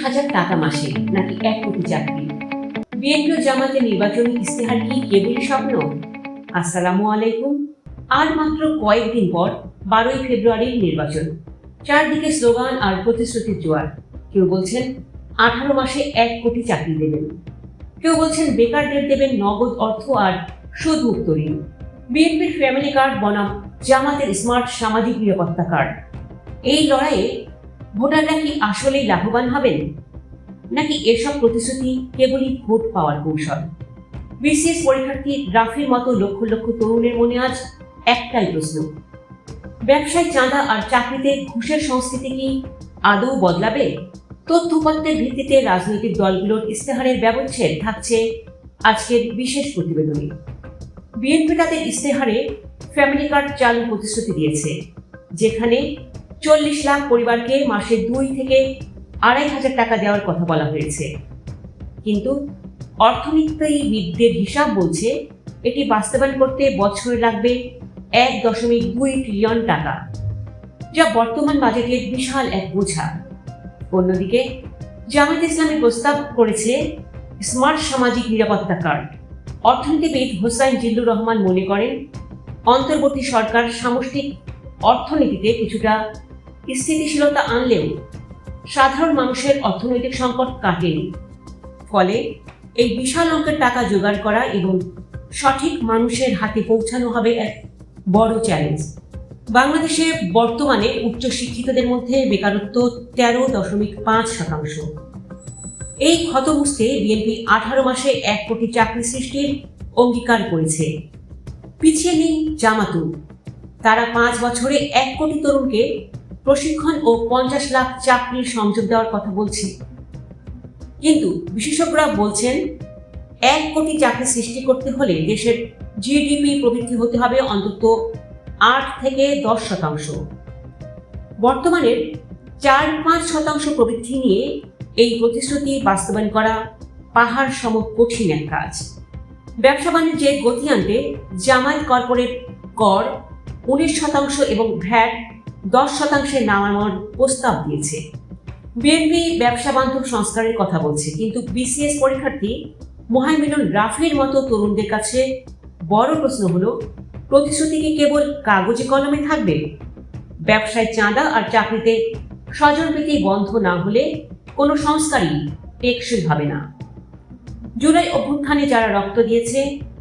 টাকা মাসে নাকি 1 কোটি চাকরি? বিএনপি ও জামাতের নির্বাচনী ইস্তেহার কি কেবলই স্বপ্ন? আসসালামু আলাইকুম। আর মাত্র কয়েকদিন পর 12ই ফেব্রুয়ারির নির্বাচন। চারদিকে স্লোগান আর প্রতিশ্রুতির জোয়ার। কেউ বলছেন 18 মাসে 1 কোটি চাকরি দেবেন, কেউ বলছেন বেকারদের দেবেন নগদ অর্থ আর সুদমুক্ত ঋণ। বিএনপির ফ্যামিলি কার্ড বনাম জামাতের স্মার্ট সামাজিক নিরাপত্তা কার্ড। এই লড়াইয়ে ভোটাররা কি আসলেই লাভবান হবেন, নাকি এসব প্রতিশ্রুতি কেবলই ভোট পাওয়ার কৌশল? বিসিএস পরীক্ষার্থী রাফির মতো লক্ষ লক্ষ তরুণের মনে আজ একটাই প্রশ্ন: ব্যবসায় চাঁদা আর চাকরিতে ঘুষের সংস্কৃতি কি আদৌ বদলাবে? তথ্যপত্রের ভিত্তিতে রাজনৈতিক দলগুলোর ইস্তেহারের ব্যবচ্ছেদ থাকছে আজকের বিশেষ প্রতিবেদনে। বিএনপি তাদের ইস্তেহারে ফ্যামিলি কার্ড চালু প্রতিশ্রুতি দিয়েছে, যেখানে 40 লাখ পরিবারকে মাসে 2 থেকে 2,500 টাকা দেওয়ার কথা বলা হয়েছে। কিন্তু অর্থনীতিবিদদের হিসাব বলছে এটি বাস্তবায়ন করতে বছরে লাগবে 1.2 ট্রিলিয়ন টাকা, যা বর্তমান বাজেটের বিশাল এক বোঝা। অন্যদিকে জামায়াত ইসলামী প্রস্তাব করেছে স্মার্ট সামাজিক নিরাপত্তা কার্ড। অর্থনীতিবিদ হোসাইন জিল্লুর রহমান মনে করেন, অন্তর্বর্তী সরকার সামষ্টিক অর্থনীতিতে কিছুটা স্থিতিশীলতা আনলেও সাধারণ মানুষের অর্থনৈতিক সংকট কাটেনি। ফলে এই বিশাল অঙ্কের টাকা জোগাড় করা এবং সঠিক মানুষের হাতে পৌঁছানো হবে এক বড় চ্যালেঞ্জ। বাংলাদেশে বর্তমানে উচ্চশিক্ষিতদের মধ্যে বেকারত্ব 13.5%। এই ক্ষত বুঝতে বিএনপি 18 মাসে 1 কোটি চাকরি সৃষ্টির অঙ্গীকার করেছে। পিছিয়ে নেই জামাতও। তারা 5 বছরে 1 কোটি তরুণকে প্রশিক্ষণ ও 50 লাখ চাকরির সংযোগ দেওয়ার কথা বলছে। কিন্তু বিশেষজ্ঞরা বলছেন 1 কোটি চাকরি সৃষ্টি করতে হলে দেশের জিডিপি প্রবৃদ্ধি হতে হবে অন্তত 8 থেকে 10%। বর্তমানে 4-5% প্রবৃদ্ধি নিয়ে এই প্রতিশ্রুতি বাস্তবায়ন করা পাহাড় সম কঠিন এক কাজ। ব্যবসা বাণিজ্যে গতি আনতে জামায়াত কর্পোরেট কর 19% এবং ভ্যাট 10% নামানোর প্রস্তাব দিয়েছে। বিএনপি ব্যবসা বান্ধব সংস্কারের কথা বলছে, কিন্তু বিসিএস পরীক্ষার্থী মোহাইমিনুল রাফির মতো তরুণদের কাছে বড় প্রশ্ন হলো, প্রতিশ্রুতি কি কেবল কাগজে কলমে থাকবে? ব্যবসায় চাঁদা আর চাকরিতে স্বজনপ্রীতি বন্ধ না হলে কোনো সংস্কারই টেকসই হবে না। জুলাই অভ্যুত্থানে যারা রক্ত দিয়েছে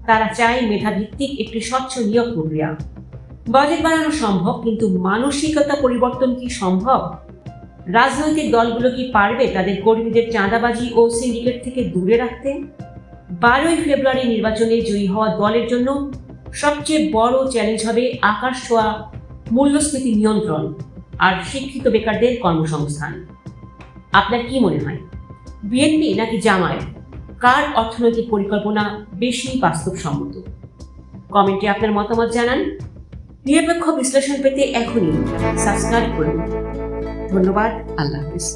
তারা চায় মেধাভিত্তিক একটি স্বচ্ছ নিয়োগ প্রক্রিয়া। বাজেট বাড়ানো সম্ভব, কিন্তু মানসিকতা পরিবর্তন কি সম্ভব? রাজনৈতিক দলগুলো কি পারবে তাদের কর্মীদের চাঁদাবাজি ও সিন্ডিকেট থেকে দূরে রাখতে? 12ই ফেব্রুয়ারি নির্বাচনে জয়ী হওয়া দলের জন্য সবচেয়ে বড় চ্যালেঞ্জ হবে আকাশ ছোঁয়া মূল্যস্ফীতি নিয়ন্ত্রণ আর শিক্ষিত বেকারদের কর্মসংস্থান। আপনার কি মনে হয়, বিএনপি নাকি জামায়াত, কার অর্থনৈতিক পরিকল্পনা বেশি বাস্তবসম্মত? কমেন্টে আপনার মতামত জানান। নিরপেক্ষ বিশ্লেষণ পেতে এখনই সাবস্ক্রাইব করুন। ধন্যবাদ। আল্লাহ হাফেজ।